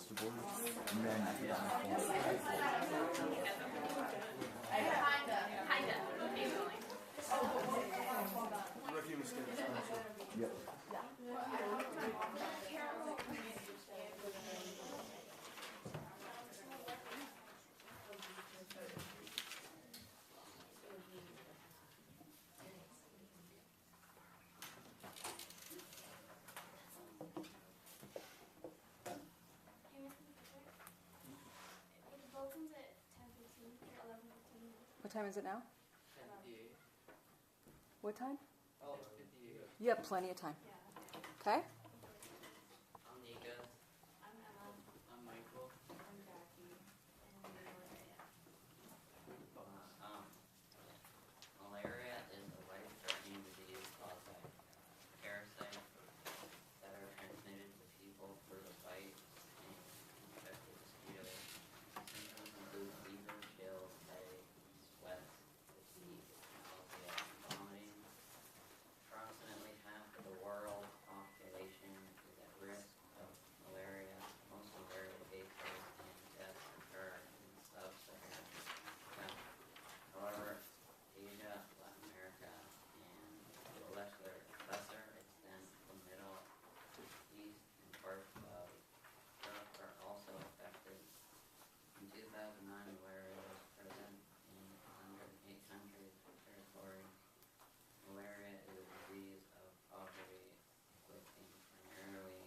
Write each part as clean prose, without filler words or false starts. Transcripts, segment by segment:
the border, and then I forgot my phone. Kinda, occasionally. Rookie mistake. Yep. Bulletin's at 10:15 or 11:15. What time is it now? 10:58. What time? Oh, 58. You have plenty of time. Yeah. Okay? I'm Nika. I'm Emma. I'm Michael. I'm Jackie. And I'm Malaria. Malaria is a life-threatening disease caused by parasites that are transmitted to people through the bite and infected mosquitoes. Symptoms include fever, chills, headache, sweat, fatigue, nausea, and vomiting. Approximately half of the world population is at risk of malaria. Most malaria cases and deaths occur in sub-Saharan Africa. However, Asia, Latin America, and to a lesser extent the Middle East and parts of Europe are also affected. In 2009, malaria was present in 108 countries and territories. Malaria is a disease of poverty, afflicting primarily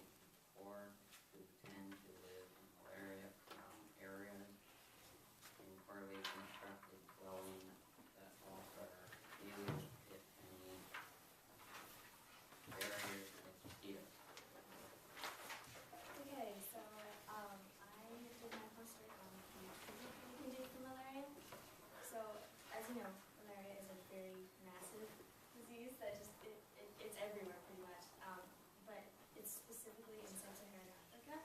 poor who tend to live in malaria-prone areas in poorly constructed dwellings that offer few, if any, barriers against mosquitoes. Okay, so I did my poster on what we can do for malaria. So, as you know, malaria is a very massive disease that it's everywhere pretty much. But it's specifically in sub-Saharan Africa.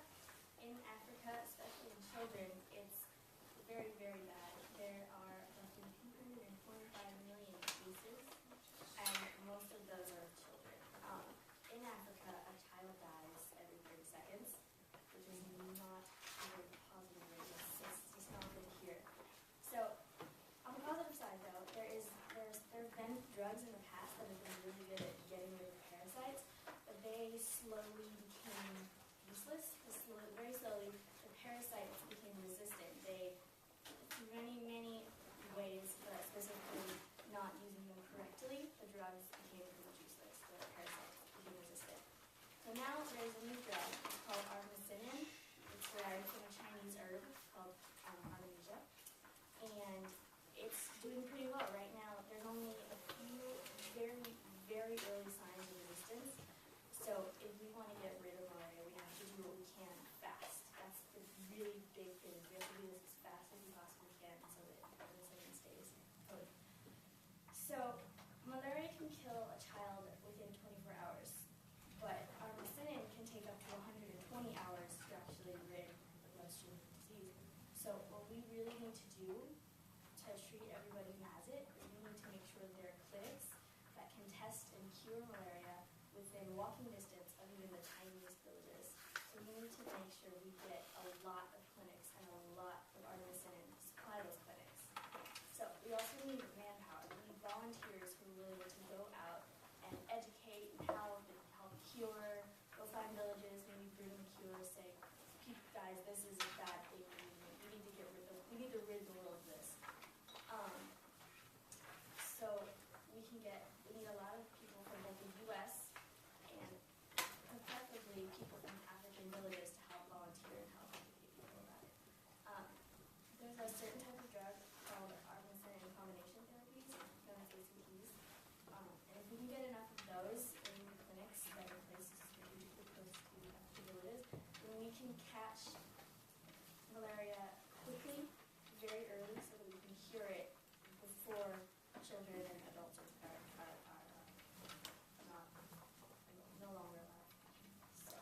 In Africa, especially in children, it's very, very bad. There are roughly 245 million cases, and most of those are children. In Africa, a child dies every 30 seconds, which is not a very positive rate. It's not good to hear. So, on the positive side, though, there have been drugs in the past that have been really good at getting rid of parasites, but they slowly became useless. Very slowly, the parasites became resistant. Through many ways, but specifically not using them correctly, the drugs became pretty much useless. The parasites became resistant. So now there's a new drug. It's called artemisinin. It's derived from a Chinese herb called artemisia. And it's doing pretty well right now. There's only a few very, very early signs of resistance. So if we want to get rid of malaria, we have to do what we can fast. That's the really big thing. We have to do this as fast as we possibly can so that artemisinin stays put. So malaria can kill a child within 24 hours, but artemisinin can take up to 120 hours to actually rid the bloodstream disease. So what we really need to do to treat everybody who has it is we need to make sure that there are clinics that can test and cure malaria within walking distance of even the tiniest villages. So we need to make sure we get a lot of clinics and a lot of artemisinin to supply those clinics. So we also need manpower. We need volunteers who are willing to go out and educate and help cure, go find villages, maybe bring them cures, say, guys, this is a bad thing. We need to rid the world of this. So we need a lot of people from both the U.S. and preferably people from African villages to help volunteer and help educate people about it. There's a certain type of drug called artemisinin combination therapies, known as ACTs. And if we can get enough of those in clinics that are places strategically close to villages, then we can catch malaria quickly, very early, so that we can cure it before children and adults are no longer alive. So,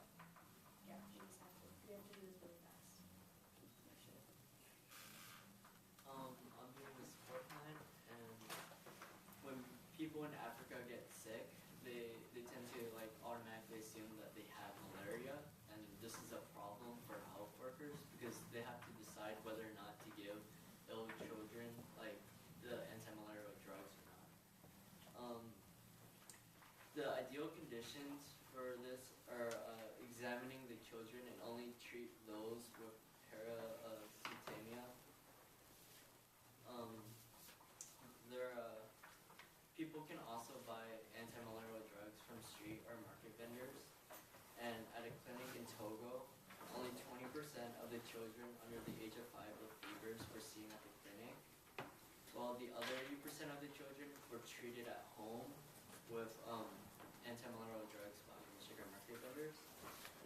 yeah, we have to do this really fast. I'm doing the support plan, and when people in Africa get sick, they tend to automatically assume that they have malaria, and this is a problem for health workers the ideal conditions for this are examining the children and only treat those with parasitemia. People can also buy anti-malarial drugs from street or market vendors. And at a clinic in Togo, only 20% of the children under the age of 5 with fevers were seen at the clinic, while the other 80% of the children were treated at home with anti-malarial drugs from sugar market vendors.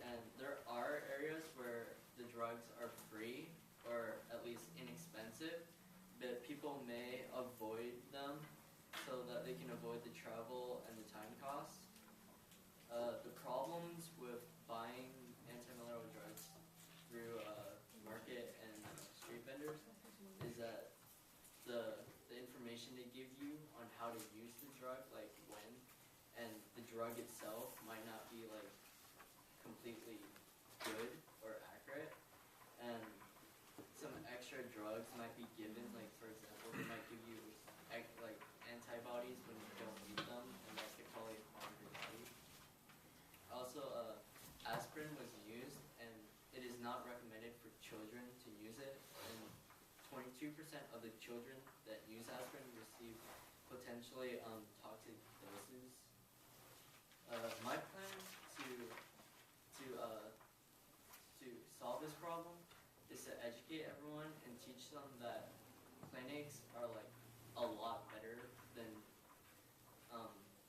And there are areas where the drugs are free or at least inexpensive, but people may avoid them so that they can avoid the travel and the time costs. The problems with buying anti-malarial drugs through market and street vendors is that the information they give you on how to use the drug, like when, and the drug itself might not be like completely good or accurate, and some extra drugs might be given, like for example, they might give you like antibodies when you don't need them, and that could probably harm your body. Also, aspirin was used, and it is not recommended for children to use it, and 22% of the children that use aspirin receive potentially toxic doses. My plan to solve this problem is to educate everyone and teach them that clinics are like a lot better than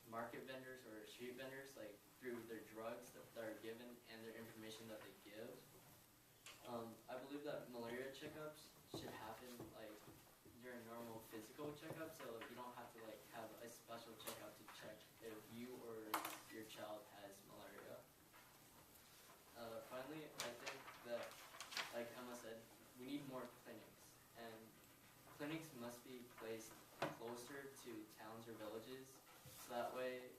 market vendors or street vendors, like through their drugs that are given and their information that they give. I believe that malaria checkups should happen like during normal physical checkups, so you don't have to like have a special checkup to check if you or your child has malaria. Finally, I think that, like Emma said, we need more clinics, and clinics must be placed closer to towns or villages, so that way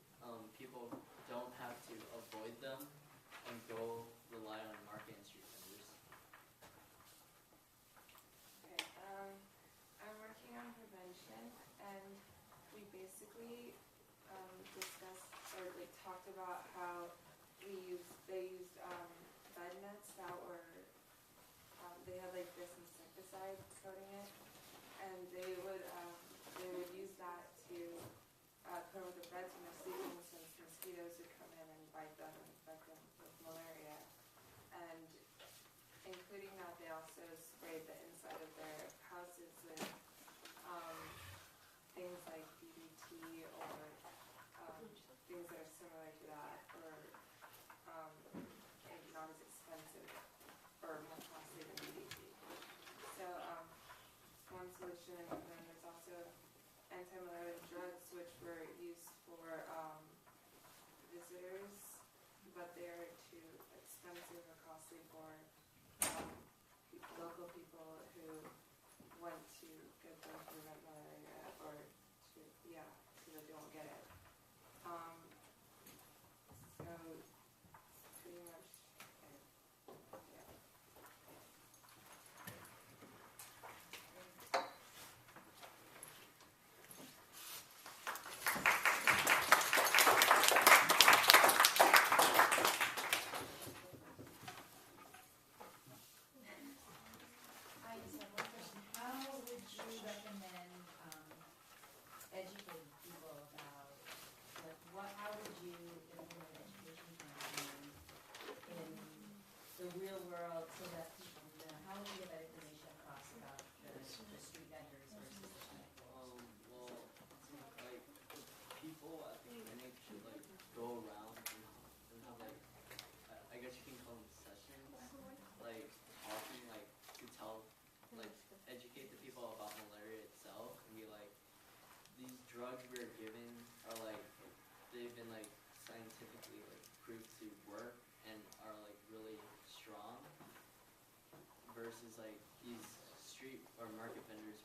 people don't have to avoid them and go rely on market and street vendors. Okay, I'm working on prevention, and we basically discussed or like talked about how they used bed nets that were they had like this insecticide coating it, and they would use that to put over the beds when they're sleeping, since mosquitoes would come in and bite them and infect them with malaria. And including that, they also sprayed the inside of their houses with things like DDT or things that are similar to that, or not as expensive or more costly than DDT. So one solution, and then there's also anti-malarial drugs, which were used for visitors, but they're too expensive or costly for local people who want to get them to prevent malaria, or to, yeah, so that they won't get it. So pretty much, yeah. I just have one question. How would you recommend educating people about, like, how would you implement education campaigns in the real world so that people know? How would you get that information across about the street vendors versus the clinic? Well, like people at the clinic should like go around and have like I guess you can call them sessions, like talking, like to tell, like educate the people about malaria itself, and be like, these drugs we're given are like, they've been like scientifically like proved to work and are like really strong, versus like these street or market vendors